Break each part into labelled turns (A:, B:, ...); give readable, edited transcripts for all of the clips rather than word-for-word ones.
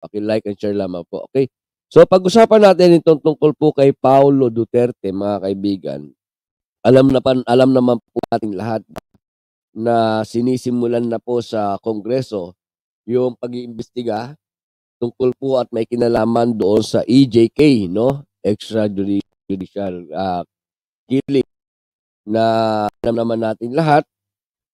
A: Paki-like and share lamang po, okay? So pag-usapan natin itong tungkol po kay Paulo Duterte, mga kaibigan. Alam naman po nating lahat na sinisimulan na po sa Kongreso yung pag-iimbestiga tungkol po at may kinalaman doon sa EJK, no? Extrajudicial killing, na alam naman natin lahat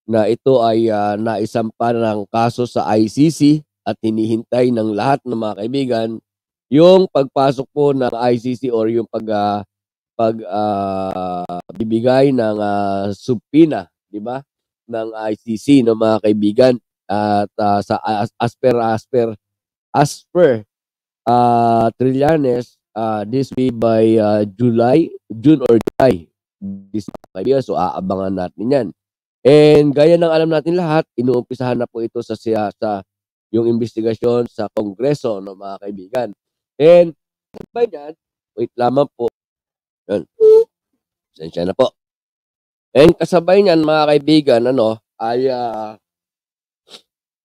A: na ito ay naisampa ng kaso sa ICC at hinihintay ng lahat ng mga kaibigan yung pagpasok po ng ICC or yung bibigay ng subpoena, di ba? Ng ICC, no, mga kaibigan. At as per Trillanes, this will be by June or July. This, mga kaibigan, so aabangan natin yan. And gaya ng alam natin lahat, inuumpisahan na po ito sa yung investigasyon sa Kongreso, no, mga kaibigan. And by that, wait lamang po. Yun. Sensya na po. And kasabay niyan, mga kaibigan, ay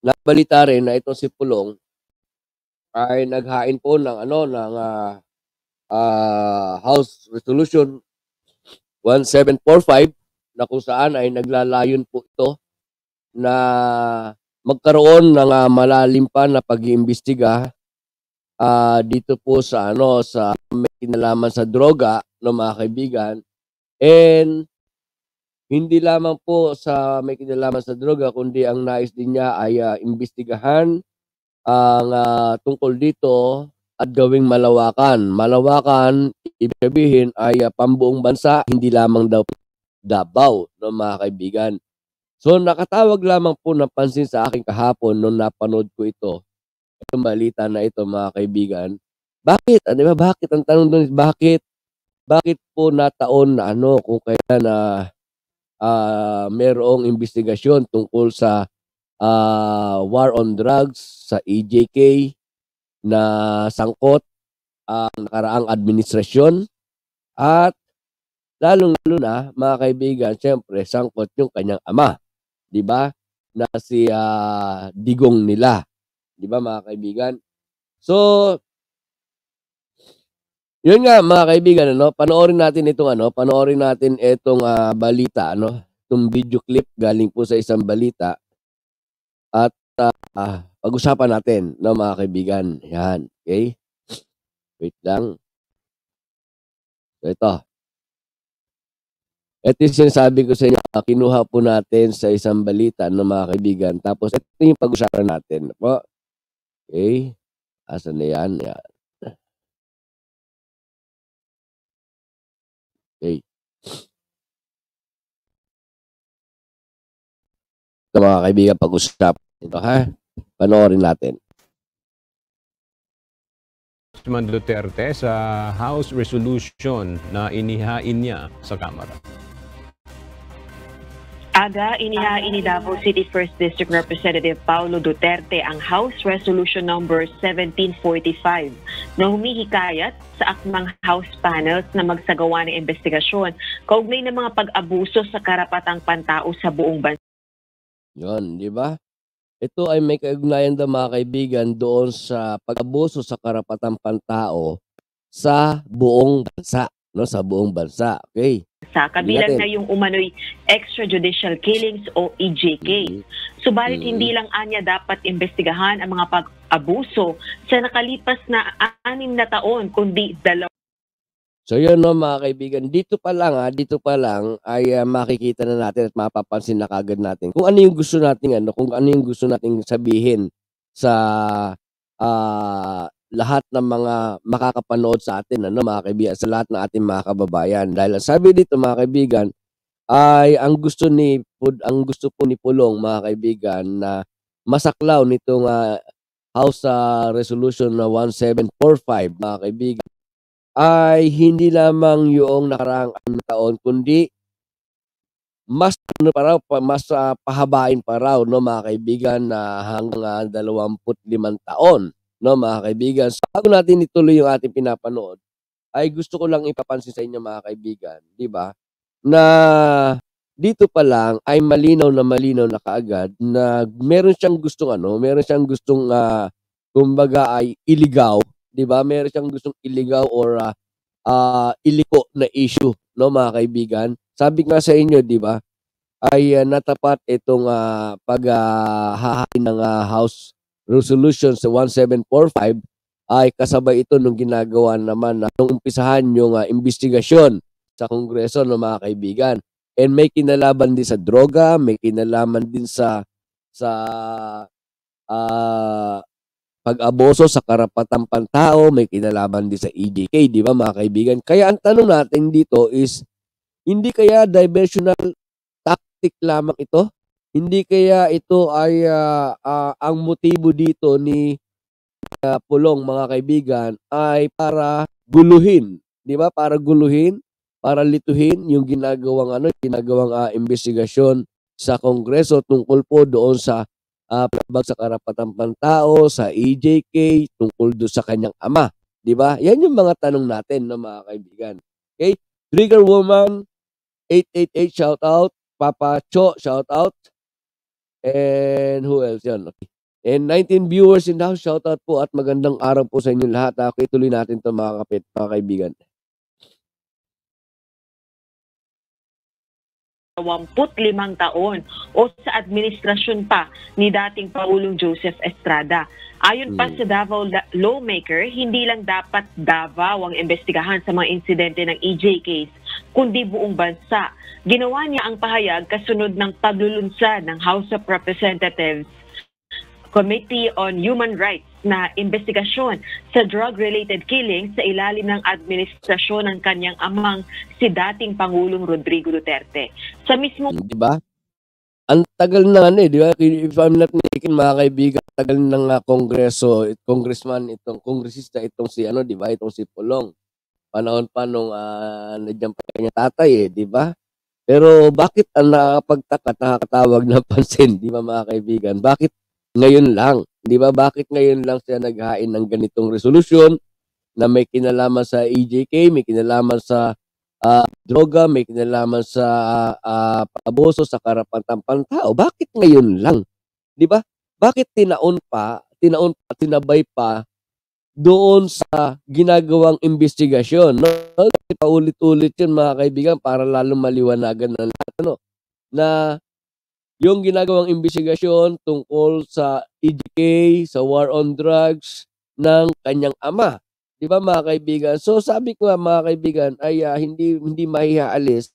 A: nabalita rin na itong si Pulong ay naghain po ng House Resolution 1745 na kung saan ay naglalayon po ito na magkaroon ng malalim pa na pag-iimbestiga dito po sa sa may kinalaman sa droga, no, mga kaibigan. And hindi lamang po sa may kinalaman sa droga, kundi ang nais din niya ay imbestigahan ang tungkol dito at gawing malawakan. Malawakan, ibig sabihin ay pambuong bansa, hindi lamang daw Davao, no, mga kaibigan. So nakatawag lamang po ng pansin sa akin kahapon nung napanood ko itong balita na ito, mga kaibigan. Bakit? Di ba? Bakit? Ang tanong doon is bakit? Bakit po nataon na kung kaya na merong investigasyon tungkol sa war on drugs sa EJK na sangkot ang nakaraang administrasyon at lalong-lalo na, mga kaibigan, siyempre sangkot yung kanyang ama, di ba? Na si Digong nila, di ba, mga kaibigan? So yun nga, mga kaibigan, panoorin natin itong balita, itong video clip galing po sa isang balita at pag-usapan natin, no, mga kaibigan. Yan, okay? Wait lang. So ito yung sinasabi ko sa inyo, kinuha po natin sa isang balita, no, mga kaibigan. Tapos ito yung pag-usapan natin po. Okay? Asan na yan? Yan. Okay. Ito, mga kaibigan, pag-usapan ito, ha? Panoorin natin.
B: Duterte sa House Resolution na inihain niya sa Kamara.
C: Aga, inihain ni Davao City 1st District Representative Paulo Duterte ang House Resolution number 1745 na humihikayat sa akmang House panels na magsagawa ng investigasyon kaugnay ng mga pag-abuso sa karapatang pantao sa buong bansa.
A: Yun, di ba? Ito ay may kaugnayan daw, mga kaibigan, doon sa pag-abuso sa karapatang pantao sa buong bansa, no, sa buong bansa. Okay?
C: Sa kabilang na yung umano'y extrajudicial killings o EJK. Subalit hindi lang anya dapat imbestigahan ang mga pag-abuso sa nakalipas na 6 na taon, kundi 2.
A: So yun, no, mga kaibigan, dito pa lang ay makikita na natin at mapapansin na kagad natin kung ano yung gusto nating sabihin sa lahat ng mga makakapanood sa atin, mga kaibigan, sa lahat ng ating mga kababayan. Dahil sabi dito, mga kaibigan, ay ang gusto po ni Pulong, mga kaibigan, na masaklaw nitong House Resolution na 1745, mga kaibigan, ay hindi lamang yung nakaraang taon, kundi mas pahabain pa raw, no, mga kaibigan, na hanggang 25 taon, no, mga kaibigan. So, bago natin ituloy yung ating pinapanood, ay gusto ko lang ipapansin sa inyo, mga kaibigan, di ba, na dito pa lang ay malinaw na kaagad na meron siyang gustong kumbaga ay iligaw, 'di ba? Meron siyang gustong iligaw or iliko na issue, no, mga kaibigan. Sabi nga sa inyo, 'di ba, ay natapat itong paghahain ng House Resolution sa 1745 ay kasabay ito nung ginagawa naman nung umpisahan yung investigasyon sa Kongreso, no, mga kaibigan. And may kinalaman din sa droga, may kinalaman din sa ah, pag-abuso sa karapatang pantao, may kinalaman din sa EJK, di ba, mga kaibigan? Kaya ang tanong natin dito is, hindi kaya diversional tactic lamang ito? Hindi kaya ito ay ang motibo dito ni Pulong, mga kaibigan, ay para guluhin, di ba? Para guluhin, para lituhin yung ginagawang investigasyon sa Kongreso tungkol po doon sa paglabag sa karapatang pantao, sa EJK, tungkol doon sa kanyang ama, di ba? Yan yung mga tanong natin, no, mga kaibigan. Okay? Trigger Woman 888, shout out. Papa Cho, shout out. And who else yan? Okay. And 19 viewers in the house, shout out po at magandang araw po sa inyo lahat. Okay, tuloy natin ito, mga kaibigan.
C: 25 taon o sa administrasyon pa ni dating Pangulong Joseph Estrada. Ayon pa sa Davao lawmaker, hindi lang dapat Davao ang investigahan sa mga insidente ng EJKs, kundi buong bansa. Ginawa niya ang pahayag kasunod ng paglulunsad ng House of Representatives Committee on Human Rights na investigasyon sa drug-related killings sa ilalim ng administrasyon ng kanyang amang si dating Pangulong Rodrigo Duterte. Sa mismong
A: di ba? Ang tagal na di ba? If I'm not mistaken, mga kaibigan, tagal ng kongresista itong si di ba? Itong si Pulong. Panahon pa nung nandiyan pa kanya tatay, di ba? Pero bakit ang nakakatawag ng pansin, di ba, mga kaibigan? Bakit ngayon lang? Di ba? Bakit ngayon lang siya naghain ng ganitong resolusyon na may kinalaman sa EJK, may kinalaman sa droga, may kinalaman sa abuso sa karapatang pantao? Bakit ngayon lang? Di ba? Bakit tinabay pa doon sa ginagawang investigasyon? No? Paulit-ulit yun, mga kaibigan, para lalong maliwanagan ng lahat, na yung ginagawang investigasyon tungkol sa EJK, sa war on drugs ng kanyang ama. Di ba, mga kaibigan? So sabi ko, mga kaibigan, ay hindi mahihaalis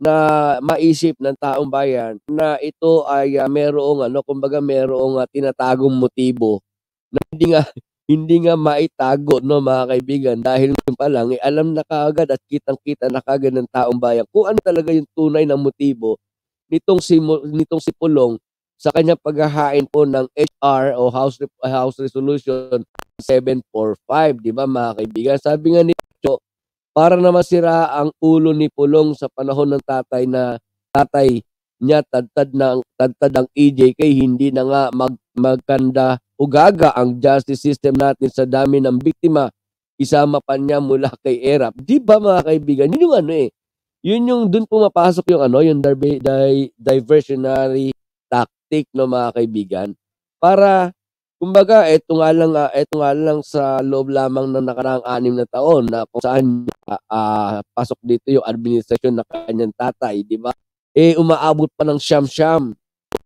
A: na maisip ng taong bayan na ito ay merong merong tinatagong motibo na hindi nga maitago, no, mga kaibigan, dahil yun pa lang alam na kaagad at kitang-kita na kaagad ng taong bayan kung ano talaga yung tunay na motibo nitong si Pulong sa kanyang paghahain po ng HR o House Resolution 745, di ba, mga kaibigan? Sabi nga ni Cho, para na masira ang ulo ni Pulong sa panahon ng tatay niya, tadtad ang EJK, hindi na nga magkanda ugaga ang justice system natin sa dami ng biktima, isama pa niya mula kay ERAP. Di ba, mga kaibigan? Yun yung yun yung dun pumapasok yung diversionary tactic, no, mga kaibigan, para kumbaga ito nga lang sa loob lamang ng nakaraang 6 na taon na kung saan pasok dito yung administrasyon ng kanyang tatay, di ba? Umaabot pa ng siyam-siyam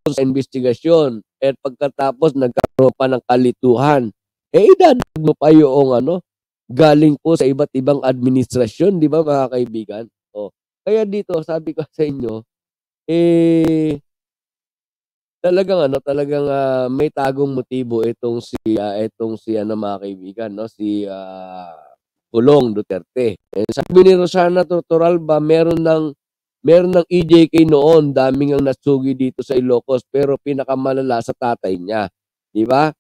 A: sa investigasyon at pagkatapos nagkaroon pa ng kalituhan. Idadagdag mo pa yung galing po sa iba't ibang administrasyon, di ba, mga kaibigan? Kaya dito, sabi ko sa inyo, talagang may tagong motibo itong si mga kaibigan, no, si Pulong Duterte. Sabi ni Rosana Tortoralba, meron ng EJK noon, daming ang nasugi dito sa Ilocos, pero pinakamalala sa tatay niya, di ba?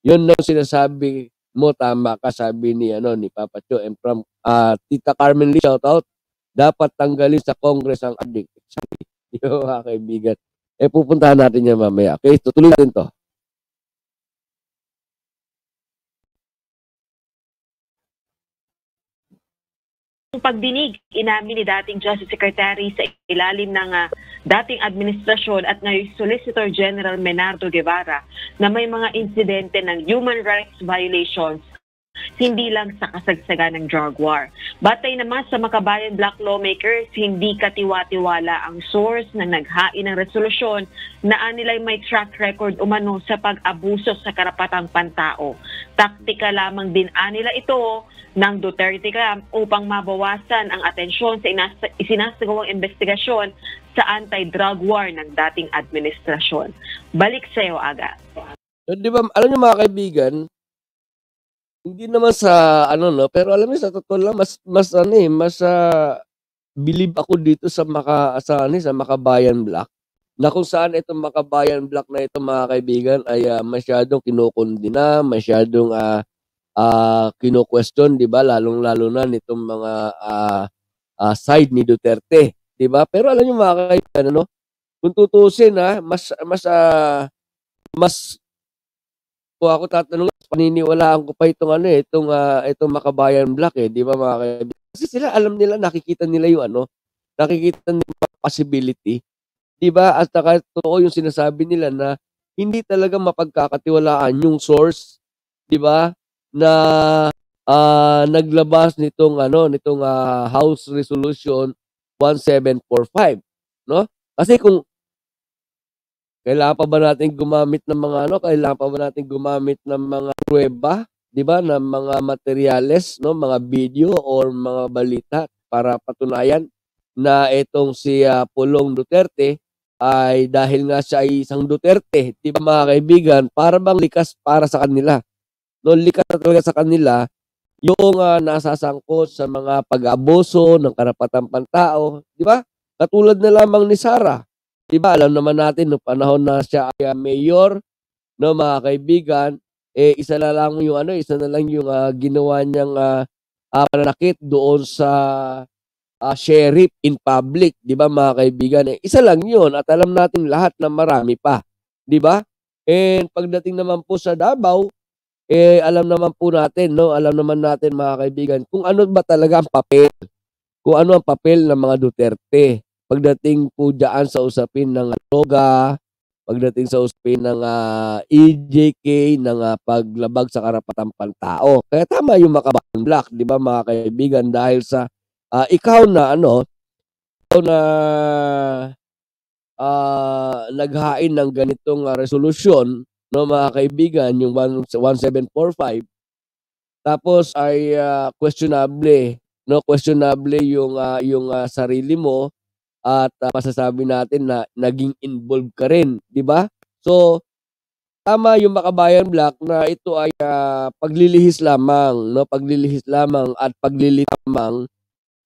A: Yun ang sinasabi mo, tama ka, sabi ni Papa Cho. And from Tita Carmen Lee, shout out, dapat tanggalin sa Congress ang addict. Yung mga kaibigan. Pupuntahan natin yan mamaya. Okay, tutuloy natin to.
C: pagdinig, inamin ni dating Justice Secretary sa ilalim ng dating administrasyon at ngayon Solicitor General Menardo Guevara na may mga insidente ng human rights violations hindi lang sa kasagsagan ng drug war. Batay naman sa Makabayan Black lawmakers, hindi katiwa-tiwala ang source na naghain ng resolusyon na anilay may track record umano sa pag-abuso sa karapatang pantao. Taktika lamang din anila ito ng Duterte camp upang mabawasan ang atensyon sa isinasagawang investigasyon sa anti-drug war ng dating administrasyon. Balik sa iyo, Aga.
A: So, di ba, alam niyo mga kaibigan, hindi naman sa ano no, pero alam niyo sa totoo lang believe ako dito sa sa Makabayan Black na kung saan itong Makabayan Black na ito mga kaibigan ay masyadong kinokondena, masyadong kino-question, 'di ba? Lalong-lalo na nitong mga side ni Duterte, 'di ba? Pero alam niyo mga kaibigan, ano, kung tutuusin mas kung ako tatanungin, paniniwalaan ko pa itong Makabayan Black, 'di ba mga kaibigan? Kasi sila alam nila, nakikita nila yung nakikita nila yung possibility, 'di ba? At saka totoo yung sinasabi nila na hindi talaga mapagkakatiwalaan yung source, 'di ba? Na naglabas nitong House Resolution 1745, no? Kasi kung kailangan pa ba natin gumamit ng mga pruweba, 'di ba, ng mga materyales, no, mga video or mga balita para patunayan na itong si Pulong Duterte ay dahil nga siya ay isang Duterte, 'di ba mga kaibigan, para bang likas para sa kanila. No, likas na talaga sa kanila yung nasasangkot sa mga pag-aabuso ng karapatang pantao, 'di ba? Katulad na lamang ni Sara. 'Di ba, alam naman natin nung panahon na siya ay mayor, no mga kaibigan, isa na lang yung ginawa niyang pananakit doon sa sheriff in public, 'di ba mga kaibigan? Isa lang 'yun at alam natin lahat na marami pa, 'di ba? And pagdating naman po sa Davao, alam naman natin mga kaibigan kung ano ba talaga ang papel, kung ano ang papel ng mga Duterte. Pagdating po diyaan sa usapin ng droga, pagdating sa usapin ng EJK, ng paglabag sa karapatang pantao. Kaya tama yung Makabayan Black, 'di ba mga kaibigan, dahil sa ikaw na naghain ng ganitong resolusyon, no mga kaibigan, yung 1745, tapos ay questionable yung sarili mo at masasabi natin na naging involved ka rin, 'di ba? So tama yung Makabayan Black na ito ay paglilihis lamang, no, paglilihis lamang at paglilitamang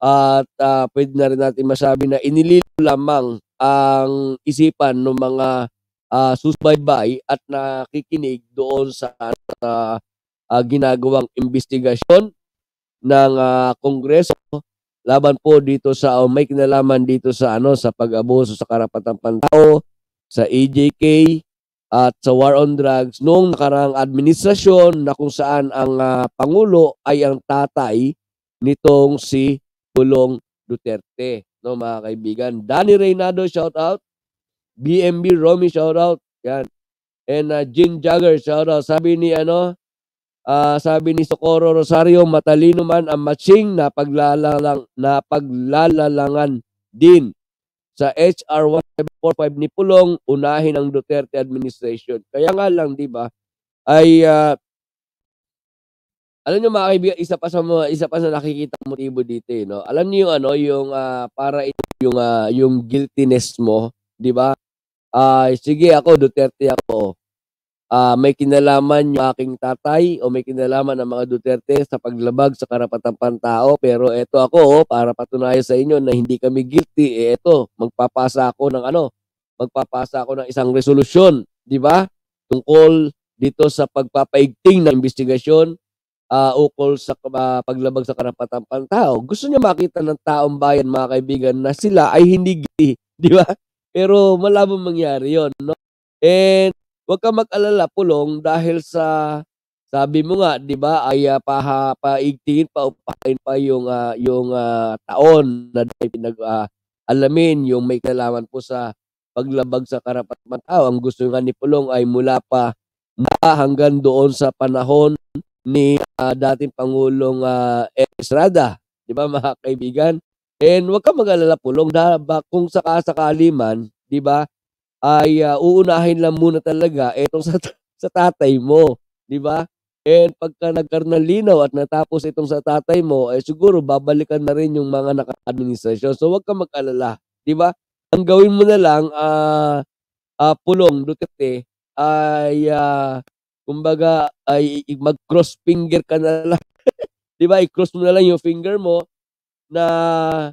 A: at pwede na rin natin masabi na inililo lamang ang isipan ng mga susubaybay at nakikinig doon sa ginagawang investigasyon ng Kongreso laban po dito sa may kinalaman dito sa sa pag-abuso sa karapatang pantao, sa EJK at sa war on drugs noong nakaraang administrasyon na kung saan ang pangulo ay ang tatay nitong si Pulong Duterte, no mga kaibigan. Danny Reynado, shout out. BMB Romy, shout out. Yan. And Jean Jagger, shout out. Sabi ni Socorro Rosario, matalino man ang matching na paglalalangan din sa HR 1745 ni Pulong, unahin ang Duterte administration. Kaya nga lang, 'di ba? Ay alam niyo mga kaibigan, isa pa sa nakikita motibo dito, no. Alam niyo yung para yung guiltiness mo, 'di ba? Sige ako Duterte ako. May kinalaman yung aking tatay o may kinalaman ang mga Duterte sa paglabag sa karapatang pantao, pero eto ako para patunayan sa inyo na hindi kami guilty, eto magpapasa ako ng isang resolusyon, 'di ba? Tungkol dito sa pagpapaigting ng investigasyon ukol sa paglabag sa karapatang pantao. Gusto niya makita ng taong bayan mga kaibigan na sila ay hindi guilty, 'di ba? Pero malabong mangyari 'yon, no? And huwag kang mag-alala Pulong dahil sa sabi mo nga 'di ba ay paigtingin pa, upahin pa yung taon na alamin yung may kinalaman po sa paglabag sa karapatan-tao. Ang gusto nga ni Pulong ay mula hanggang doon sa panahon ni dating Pangulong Estrada, 'di ba mga kaibigan? And wag kang mag-alala Pulong, kung sakasakali man, 'di ba, ay uunahin lang muna talaga etong sa tatay mo, 'di ba? And pagka nagkaroon ng linaw at natapos itong sa tatay mo, eh siguro babalikan na rin yung mga naka-administrasyon. So wag kang mag-alala, 'di ba? Ang gawin mo na lang Pulong Duterte ay kumbaga ay mag-cross finger ka na lang, 'di ba? I-cross mo na lang yung finger mo na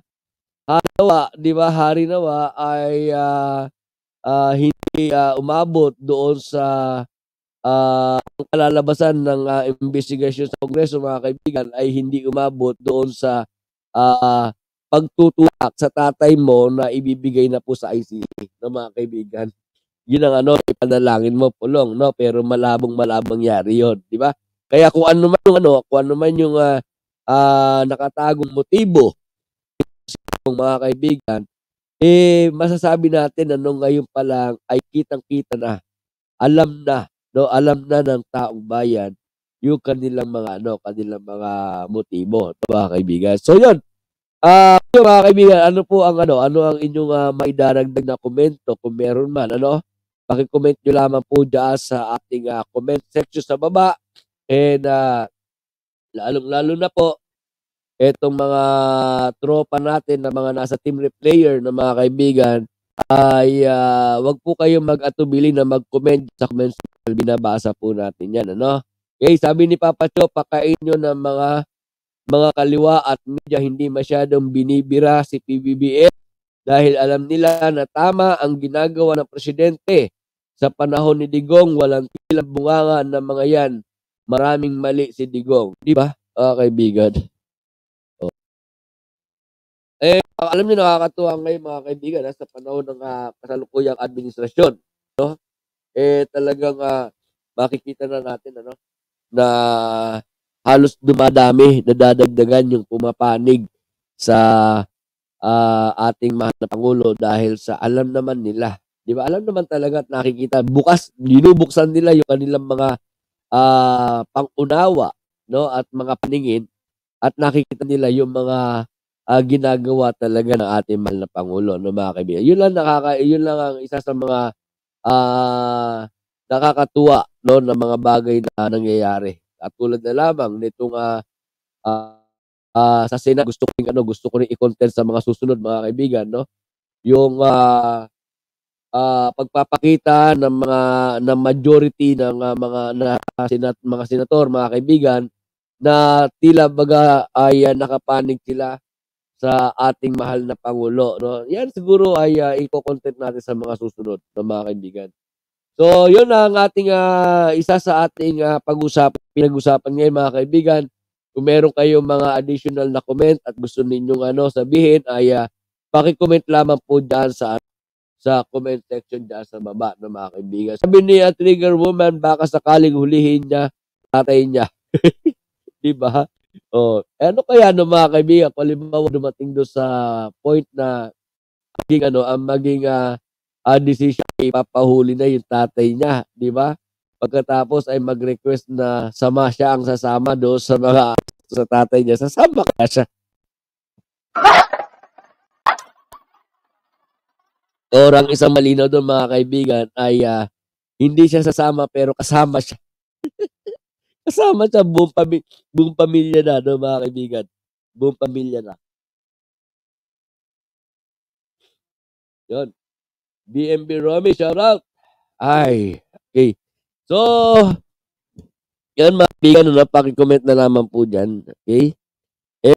A: nawa, 'di ba, hari nawa ay hindi umabot doon sa ang kalalabasan ng investigasyon sa Kongreso mga kaibigan ay hindi umabot doon sa pagtutulak sa tatay mo na ibibigay na po sa ICC, no mga kaibigan. Yun ang ipanalangin mo Pulong, no, pero malabong-malabong mangyari yon, di ba? Kaya kung ano man yung nakatagong motibo ng mga kaibigan, masasabi natin ngayon pa lang ay kitang-kita na, alam na ng taong bayan yung kanilang mga motibo, mga kaibigan. So yun, mga kaibigan, ano ang inyong maidaragdag na komento kung meron man, paki-comment nyo lamang po dyan sa ating comment section sa baba. And lalong-lalo na po etong mga tropa natin na mga nasa team replayer na mga kaibigan ay wag po kayong mag-atubili na mag-comment sa comment section. Binabasa po natin yan, Okay, sabi ni Papa Cho, pakain nyo ng mga kaliwa at media hindi masyadong binibira si PBBM dahil alam nila na tama ang ginagawa ng presidente. Sa panahon ni Digong, walang tilang bunganga ng mga yan. Maraming mali si Digong. Di ba, kaibigan? Alam niyo, nakakatuwa ngayon mga kaibigan sa panahon ng kasalukuyang administrasyon, talagang makikita na natin na halos dumadami, nadadagdagan yung pumapanig sa ating mahal na Pangulo dahil sa alam naman nila, di ba? Alam naman talaga at nakikita, binubuksan nila yung kanilang mga pangunawa, at mga paningin, at nakikita nila yung mga ginagawa talaga ng ating mahal na Pangulo, mga kaibigan. Yun lang ang isa sa mga nakakatuwa, ng mga bagay na nangyayari. At tulad na lamang nitong sa Senate, gusto ko rin i-content sa mga susunod mga kaibigan, yung pagpapakita ng majority ng mga senator mga kaibigan na tila baga ay nakapanig sila sa ating mahal na Pangulo, Yan siguro ay i-content natin sa mga susunod mga kaibigan. So, yun ang ating isa sa ating pinag-usapan ngayon mga kaibigan. Kung meron kayong mga additional na comment at gusto ninyong sabihin ay paki-comment lamang po dyan sa comment section dyan sa baba mga kaibigan. Sabi ni Trigger Woman, baka sakaling hulihin niya tatay niya. Diba? Ano kaya mga kaibigan, kung halimbawa dumating doon sa point na maging decision, ipapahuli na yung tatay niya, di ba? Pagkatapos ay mag-request na siya ang sasama doon sa tatay niya, sasama kaya siya. Or ang isang malinaw doon mga kaibigan ay hindi siya sasama pero kasama siya. Kasama siya, buong pamilya na, mga kaibigan. Buong pamilya na. Yun. BMB Romy, shout out. Ay, okay. So, yan mga kaibigan, paki-comment na naman po dyan. Okay?